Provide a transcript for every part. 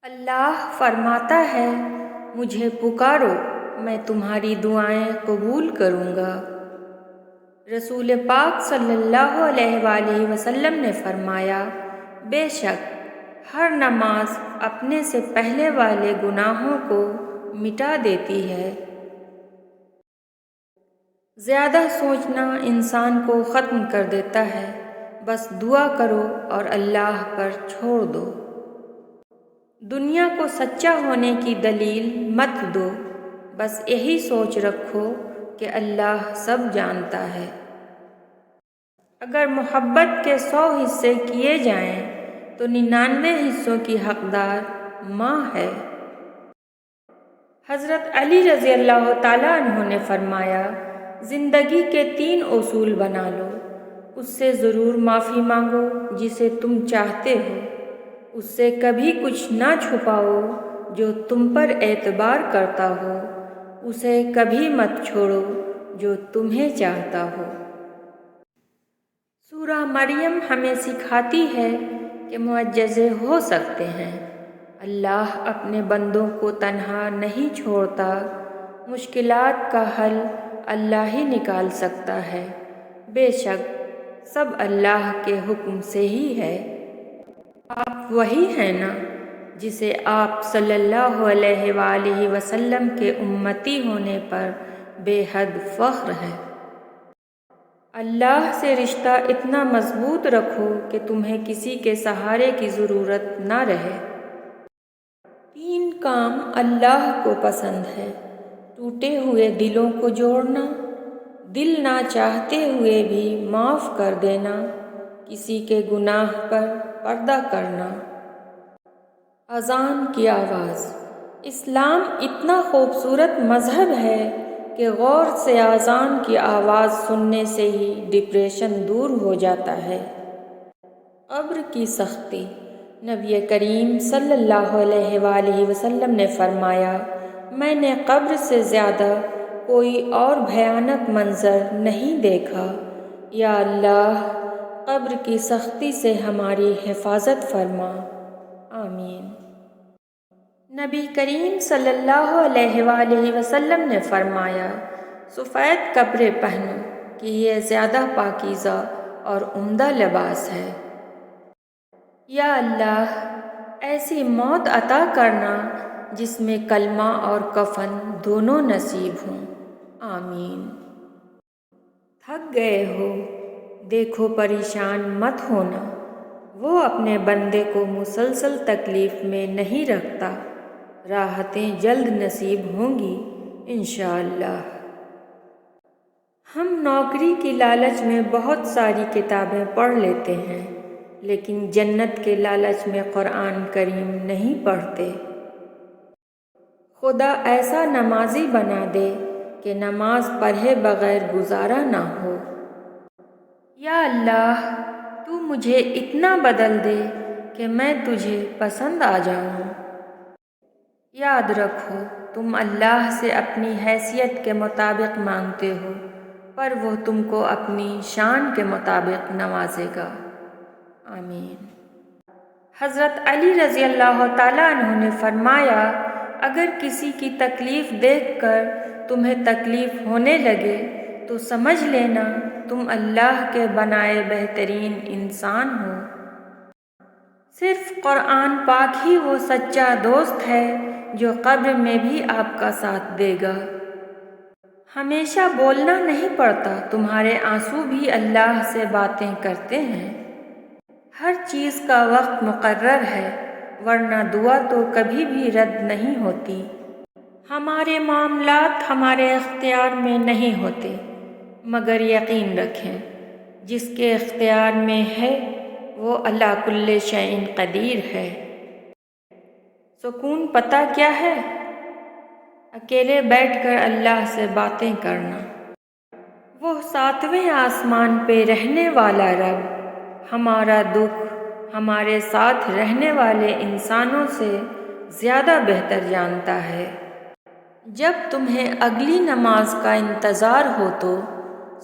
اللہ فرماتا ہے، مجھے پکارو میں تمہاری دعائیں قبول کروں گا۔ رسول پاک صلی اللہ علیہ وآلہ وسلم نے فرمایا، بے شک ہر نماز اپنے سے پہلے والے گناہوں کو مٹا دیتی ہے۔ زیادہ سوچنا انسان کو ختم کر دیتا ہے، بس دعا کرو اور اللہ پر چھوڑ دو۔ دنیا کو سچا ہونے کی دلیل مت دو، بس یہی سوچ رکھو کہ اللہ سب جانتا ہے۔ اگر محبت کے 100 حصے کیے جائیں تو 99 حصوں کی حقدار ماں ہے۔ حضرت علی رضی اللہ تعالیٰ عنہ نے فرمایا، زندگی کے 3 اصول بنا لو، اس سے ضرور معافی مانگو جسے تم چاہتے ہو، اس سے کبھی کچھ نہ چھپاؤ جو تم پر اعتبار کرتا ہو، اسے کبھی مت چھوڑو جو تمہیں چاہتا ہو۔ سورہ مریم ہمیں سکھاتی ہے کہ معجزے ہو سکتے ہیں، اللہ اپنے بندوں کو تنہا نہیں چھوڑتا، مشکلات کا حل اللہ ہی نکال سکتا ہے۔ بے شک سب اللہ کے حکم سے ہی ہے۔ آپ وہی ہیں نا جسے آپ صلی اللہ علیہ وآلہ وسلم کے امتی ہونے پر بے حد فخر ہے۔ اللہ سے رشتہ اتنا مضبوط رکھو کہ تمہیں کسی کے سہارے کی ضرورت نہ رہے۔ 3 کام اللہ کو پسند ہے: ٹوٹے ہوئے دلوں کو جوڑنا، دل نہ چاہتے ہوئے بھی معاف کر دینا، کسی کے گناہ پر پردہ کرنا۔ اذان کی آواز۔ اسلام اتنا خوبصورت مذہب ہے کہ غور سے اذان کی آواز سننے سے ہی ڈپریشن دور ہو جاتا ہے۔ قبر کی سختی۔ نبی کریم صلی اللہ علیہ وآلہ وسلم نے فرمایا، میں نے قبر سے زیادہ کوئی اور بھیانک منظر نہیں دیکھا۔ یا اللہ، قبر کی سختی سے ہماری حفاظت فرما، آمین۔ نبی کریم صلی اللہ علیہ وآلہ وسلم نے فرمایا، سفید کپڑے پہنو کہ یہ زیادہ پاکیزہ اور عمدہ لباس ہے۔ یا اللہ، ایسی موت عطا کرنا جس میں کلمہ اور کفن دونوں نصیب ہوں، آمین۔ تھک گئے ہو؟ دیکھو پریشان مت ہونا، وہ اپنے بندے کو مسلسل تکلیف میں نہیں رکھتا، راحتیں جلد نصیب ہوں گی انشاءاللہ۔ ہم نوکری کی لالچ میں بہت ساری کتابیں پڑھ لیتے ہیں، لیکن جنت کے لالچ میں قرآن کریم نہیں پڑھتے۔ خدا ایسا نمازی بنا دے کہ نماز پڑھے بغیر گزارا نہ ہو۔ یا اللہ، تو مجھے اتنا بدل دے کہ میں تجھے پسند آ جاؤں۔ یاد رکھو، تم اللہ سے اپنی حیثیت کے مطابق مانگتے ہو، پر وہ تم کو اپنی شان کے مطابق نوازے گا، آمین۔ حضرت علی رضی اللہ تعالیٰ عنہ نے فرمایا، اگر کسی کی تکلیف دیکھ کر تمہیں تکلیف ہونے لگے تو سمجھ لینا تم اللہ کے بنائے بہترین انسان ہو۔ صرف قرآن پاک ہی وہ سچا دوست ہے جو قبر میں بھی آپ کا ساتھ دے گا۔ ہمیشہ بولنا نہیں پڑتا، تمہارے آنسو بھی اللہ سے باتیں کرتے ہیں۔ ہر چیز کا وقت مقرر ہے، ورنہ دعا تو کبھی بھی رد نہیں ہوتی۔ ہمارے معاملات ہمارے اختیار میں نہیں ہوتے، مگر یقین رکھیں جس کے اختیار میں ہے وہ علی کل شیء قدیر ہے۔ سکون پتہ کیا ہے؟ اکیلے بیٹھ کر اللہ سے باتیں کرنا۔ وہ 7ویں آسمان پہ رہنے والا رب ہمارا دکھ ہمارے ساتھ رہنے والے انسانوں سے زیادہ بہتر جانتا ہے۔ جب تمہیں اگلی نماز کا انتظار ہو تو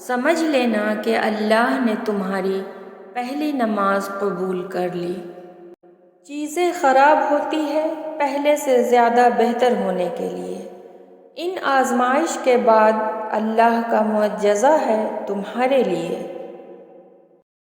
سمجھ لینا کہ اللہ نے تمہاری پہلی نماز قبول کر لی۔ چیزیں خراب ہوتی ہے پہلے سے زیادہ بہتر ہونے کے لیے۔ ان آزمائش کے بعد اللہ کا معجزہ ہے تمہارے لیے۔